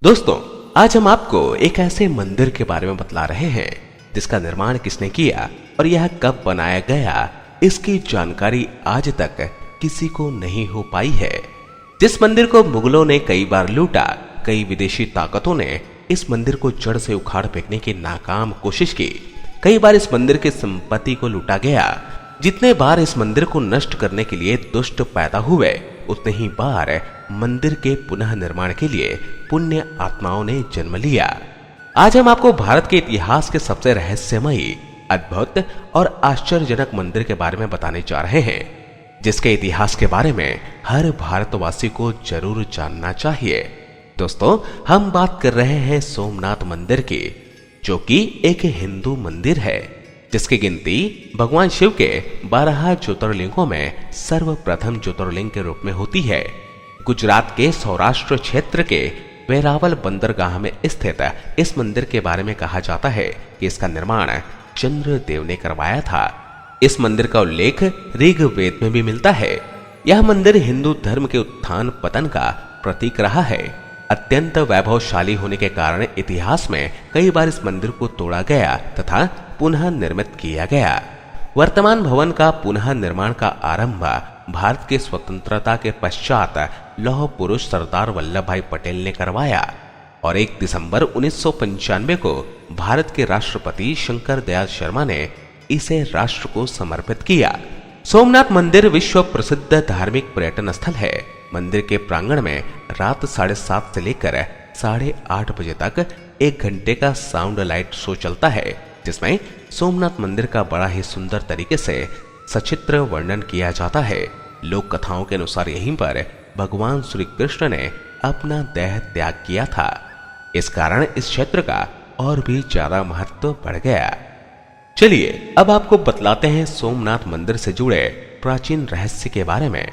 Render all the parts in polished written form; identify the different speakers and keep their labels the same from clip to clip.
Speaker 1: दोस्तों, आज हम आपको एक ऐसे मंदिर के बारे में बतला रहे हैं जिसका निर्माण किसने किया और यह कब बनाया गया, इसकी जानकारी आज तक किसी को नहीं हो पाई है। जिस मंदिर को मुगलों ने कई बार लूटा, कई विदेशी ताकतों ने इस मंदिर को जड़ से उखाड़ फेंकने की नाकाम कोशिश की। कई बार इस मंदिर की संपत्ति को लूटा गया। जितने बार इस मंदिर को नष्ट करने के लिए दुष्ट पैदा हुए, उतने ही बार मंदिर के पुनः निर्माण के लिए पुण्य आत्माओं ने जन्म लिया। आज हम आपको भारत के इतिहास के सबसे रहस्यमयी, अद्भुत और आश्चर्यजनक मंदिर के बारे में बताने जा रहे हैं, जिसके इतिहास के बारे में हर भारतवासी को जरूर जानना चाहिए। दोस्तों, हम बात कर रहे हैं सोमनाथ मंदिर की, जो कि एक हिंदू मंदिर है, जिसकी गिनती भगवान शिव के 12 ज्योतिर्लिंगों में सर्वप्रथम ज्योतिर्लिंग के रूप में होती है। गुजरात के सौराष्ट्र क्षेत्र के वेरावल बंदरगाह में स्थित इस मंदिर के बारे में कहा जाता है कि इसका निर्माण चंद्रदेव ने करवाया था। इस मंदिर का उल्लेख ऋग्वेद में भी मिलता है। यह मंदिर हिंदू धर्म के उत्थान पतन का प्रतीक रहा है। अत्यंत वैभवशाली होने के कारण इतिहास में कई बार इस मंदिर को तोड़ा गया तथा पुनः निर्मित किया गया। वर्तमान भवन का पुनः निर्माण का आरंभ भारत के स्वतंत्रता के पश्चात लौह पुरुष सरदार वल्लभ भाई पटेल ने करवाया और 1 दिसंबर 1995 को भारत के राष्ट्रपति शंकर दयाल शर्मा ने इसे राष्ट्र को समर्पित किया। सोमनाथ मंदिर विश्व प्रसिद्ध धार्मिक पर्यटन स्थल है। मंदिर के प्रांगण में रात 7:30 से लेकर 8:30 बजे तक 1 घंटे का साउंड लाइट शो चलता है, जिसमें सोमनाथ मंदिर का बड़ा ही सुंदर तरीके से सचित्र वर्णन किया जाता है। लोक कथाओं के अनुसार यहीं पर भगवान श्री कृष्ण ने अपना देह त्याग किया था। इस कारण इस क्षेत्र का और भी ज्यादा महत्व बढ़ गया। चलिए अब आपको बतलाते हैं सोमनाथ मंदिर से जुड़े प्राचीन रहस्य के बारे में।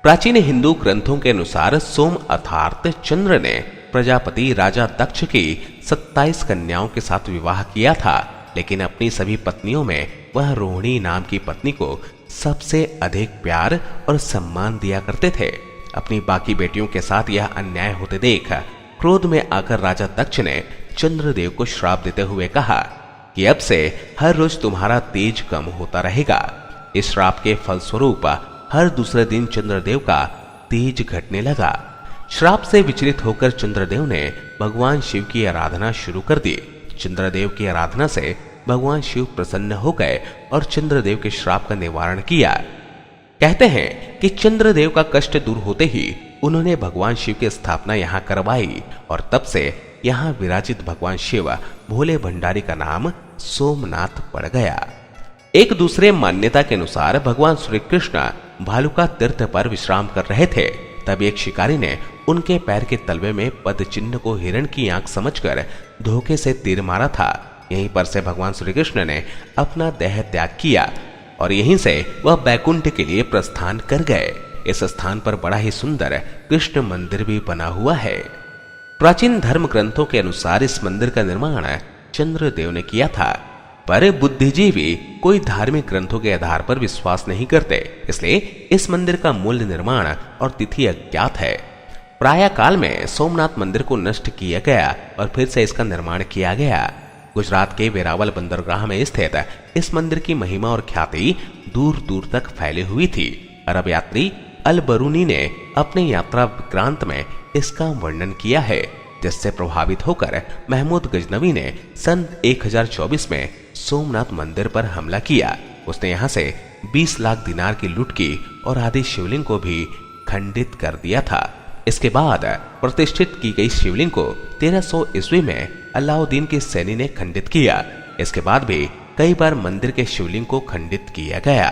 Speaker 1: प्राचीन हिंदू ग्रंथों के अनुसार सोम अर्थात चंद्र ने प्रजापति राजा दक्ष की 27 कन्याओं के साथ विवाह किया था, लेकिन अपनी सभी पत्नियों में वह रोहिणी नाम की पत्नी को सबसे अधिक प्यार और सम्मान दिया करते थे। अपनी बाकी बेटियों के साथ यह अन्याय होते देख क्रोध में आकर राजा दक्ष ने चंद्रदेव को श्राप देते हुए कहा कि अब से हर रोज तुम्हारा तेज कम होता रहेगा। इस श्राप के फलस्वरूप हर दूसरे दिन चंद्रदेव का तेज घटने लगा। श्राप से विचलित होकर चंद्रदेव ने भगवान शिव की आराधना शुरू कर दी। चंद्रदेव की आराधना से भगवान शिव प्रसन्न हो गए और चंद्रदेव के श्राप का निवारण किया। कहते हैं कि चंद्रदेव का कष्ट दूर होते ही उन्होंने भगवान शिव की स्थापना यहाँ करवाई और तब से यहाँ विराजित भगवान शिव भोले भंडारी का नाम सोमनाथ पड़ गया। एक दूसरे मान्यता के अनुसार भगवान श्री कृष्ण भालुका तीर्थ पर विश्राम कर रहे थे, तब एक शिकारी ने उनके पैर के तलवे में पद चिन्ह को हिरण की आंख समझकर धोखे से तीर मारा था। यहीं पर से भगवान श्री कृष्ण ने अपना देह त्याग किया और यहीं से वह बैकुंठ के लिए प्रस्थान कर गए। इस स्थान पर बड़ा ही सुंदर कृष्ण मंदिर भी बना हुआ है। प्राचीन धर्म ग्रंथों के अनुसार इस मंदिर का निर्माण चंद्रदेव ने किया था, पर बुद्धिजीवी कोई धार्मिक ग्रंथों के आधार पर विश्वास नहीं करते, इसलिए इस मंदिर का मूल निर्माण और तिथि अज्ञात है। प्राय काल में सोमनाथ मंदिर को नष्ट किया गया और फिर से इसका निर्माण किया गया। गुजरात के वेरावल बंदरगाह में स्थित इस मंदिर की महिमा और ख्याति दूर दूर तक फैली हुई थी। अरब यात्री अल बरूनी ने अपने यात्रा विक्रांत में इसका वर्णन किया है, जिससे प्रभावित होकर महमूद गजनवी ने सन 1024 में सोमनाथ मंदिर पर हमला किया। उसने यहाँ से 20 लाख दिनार की लूट की और आदि शिवलिंग को भी खंडित कर दिया था। इसके बाद प्रतिष्ठित की गई शिवलिंग को 1300 ईस्वी में अलाउद्दीन के सैनी ने खंडित किया। इसके बाद भी कई बार मंदिर के शिवलिंग को खंडित किया गया।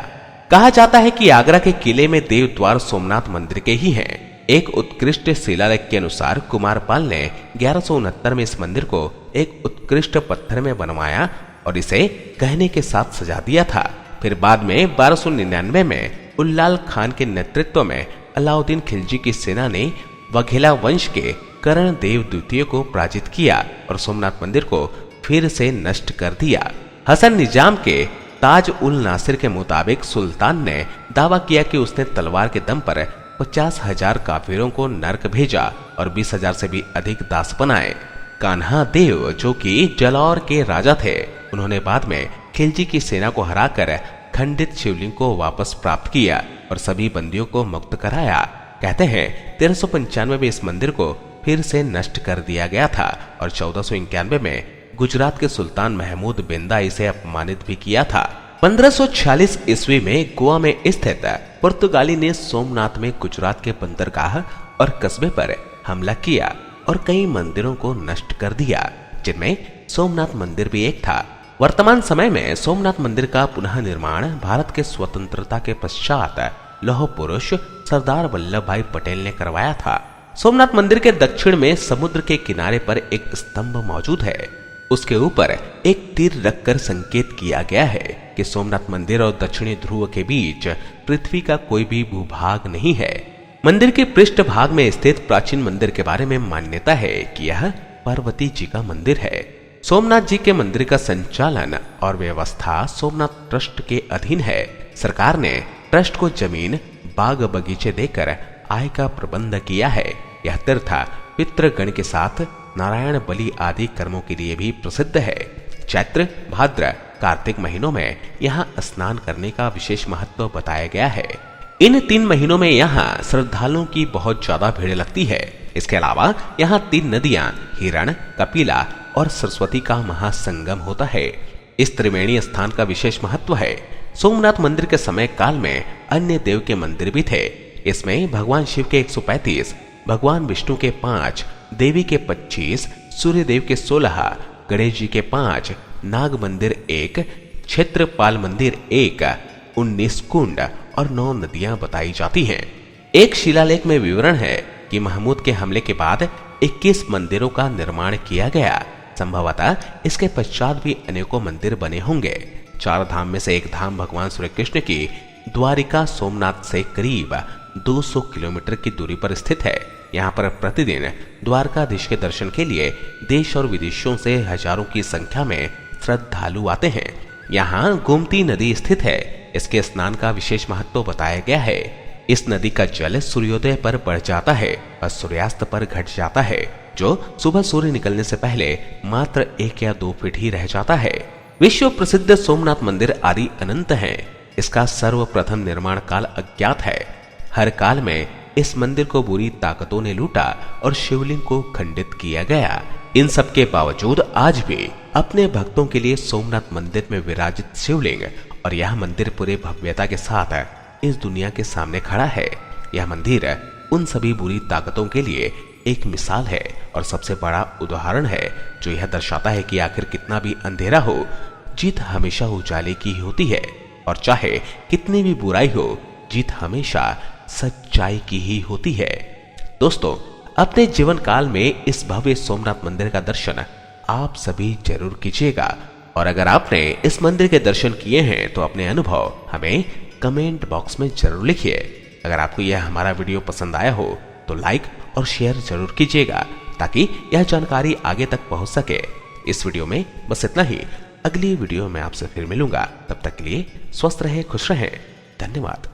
Speaker 1: कहा जाता है कि आगरा के किले में देव द्वार सोमनाथ मंदिर के ही हैं। एक उत्कृष्ट शिलालेख के अनुसार कुमारपाल ने 1169 में इस मंदिर को एक उत्कृष्ट पत्थर में बनवाया और इसे गहने के साथ सजा दिया था। फिर बाद में 1299 में उल्लाल खान के नेतृत्व में अलाउद्दीन खिलजी की सेना ने वघेला वंश के करण देव द्वितीय को पराजित किया और सोमनाथ मंदिर को फिर से नष्ट कर दिया। हसन निजाम के ताज उल नासिर के मुताबिक सुल्तान ने दावा किया कि उसने तलवार के दम पर 50,000 काफिरों को नर्क भेजा और 20,000 से भी अधिक दास बनाए। कान्हा देव जो कि जलौर के राजा थे, उन्होंने बाद में खिलजी की सेना को हराकर खंडित शिवलिंग को वापस प्राप्त किया और सभी बंदियों को मुक्त कराया। कहते हैं 1395 में इस मंदिर को फिर से नष्ट कर दिया गया था और 1491 में गुजरात के सुल्तान महमूद बिंदा इसे अपमानित भी किया था। 1546 ईस्वी में गोवा में स्थित पुर्तगाली ने सोमनाथ में गुजरात के बंदरगाह और कस्बे पर हमला किया और कई मंदिरों को नष्ट कर दिया, जिनमें सोमनाथ मंदिर भी एक था। वर्तमान समय में सोमनाथ मंदिर का पुनः निर्माण भारत के स्वतंत्रता के पश्चात लौह पुरुष सरदार वल्लभ भाई पटेल ने करवाया था। सोमनाथ मंदिर के दक्षिण में समुद्र के किनारे पर एक स्तंभ मौजूद है। उसके ऊपर एक तीर रखकर संकेत किया गया है कि सोमनाथ मंदिर और दक्षिणी ध्रुव के बीच पृथ्वी का कोई भी भूभाग नहीं है। मंदिर के पृष्ठ भाग में स्थित प्राचीन मंदिर के बारे में मान्यता है कि यह पार्वती जी का मंदिर है। सोमनाथ जी के मंदिर का संचालन और व्यवस्था सोमनाथ ट्रस्ट के अधीन है। सरकार ने ट्रस्ट को जमीन, बाग बगीचे देकर आय का प्रबंध किया है। यह तीर्थ पितृगण के साथ नारायण बलि आदि कर्मों के लिए भी प्रसिद्ध है। चैत्र, भाद्र, कार्तिक महीनों में यहाँ स्नान करने का विशेष महत्व बताया गया है। इन 3 महीनों में यहाँ श्रद्धालुओं की बहुत ज्यादा भीड़ लगती है। इसके अलावा यहाँ 3 नदियां हिरण, कपिला और सरस्वती का महासंगम होता है। इस त्रिवेणी स्थान का विशेष महत्व है। सोमनाथ मंदिर के समय काल में अन्य देव के मंदिर भी थे। इसमें भगवान शिव के 135, भगवान विष्णु के 5, देवी के 25, सूर्य देव के 16, गणेश जी के 5, नाग मंदिर 1, क्षेत्रपाल मंदिर 1, 19 कुंड और 9 नदियां बताई जाती हैं। एक शिलालेख में विवरण है कि महमूद के हमले के बाद 21 मंदिरों का निर्माण किया गया। संभवतः इसके पश्चात भी अनेकों मंदिर बने होंगे। 4 धाम में से एक धाम भगवान श्री कृष्ण की द्वारिका सोमनाथ से करीब 200 किलोमीटर की दूरी पर स्थित है। यहाँ पर प्रतिदिन द्वारकाधीश के दर्शन के लिए देश और विदेशों से हजारों की संख्या में श्रद्धालु आते हैं। यहाँ गोमती नदी स्थित है। इसके स्नान का विशेष महत्व बताया गया है। इस नदी का जल सूर्योदय पर बढ़ जाता है और सूर्यास्त पर घट जाता है, जो सुबह सूर्य निकलने से पहले मात्र 1 या 2 फीट ही रह जाता है। विश्व प्रसिद्ध सोमनाथ मंदिर आदि अनंत है। इसका सर्वप्रथम निर्माण काल अज्ञात है। हर काल में इस मंदिर को बुरी ताकतों ने लूटा और शिवलिंग को खंडित किया गया। इन सब के बावजूद आज भी अपने भक्तों के लिए सोमनाथ मंदिर में विराजित शिवलिंग और यह मंदिर पूरे भव्यता के साथ इस दुनिया के सामने खड़ा है। यह मंदिर उन सभी बुरी ताकतों के लिए एक मिसाल है और सबसे बड़ा उदाहरण है, जो यह दर्शाता है कि आखिर कितना भी अंधेरा हो, जीत हमेशा उजाले की ही होती है और चाहे कितनी भी बुराई हो, जीत हमेशा सच्चाई की ही होती है। दोस्तों, अपने जीवन काल में इस भव्य सोमनाथ मंदिर का दर्शन आप सभी जरूर कीजिएगा और अगर आपने इस मंदिर के दर्शन किए हैं तो अपने अनुभव हमें कमेंट बॉक्स में जरूर लिखिए। अगर आपको यह हमारा वीडियो पसंद आया हो तो लाइक और शेयर जरूर कीजिएगा ताकि यह जानकारी आगे तक पहुंच सके। इस वीडियो में बस इतना ही। अगली वीडियो में आपसे फिर मिलूंगा। तब तक के लिए स्वस्थ रहें, खुश रहें। धन्यवाद।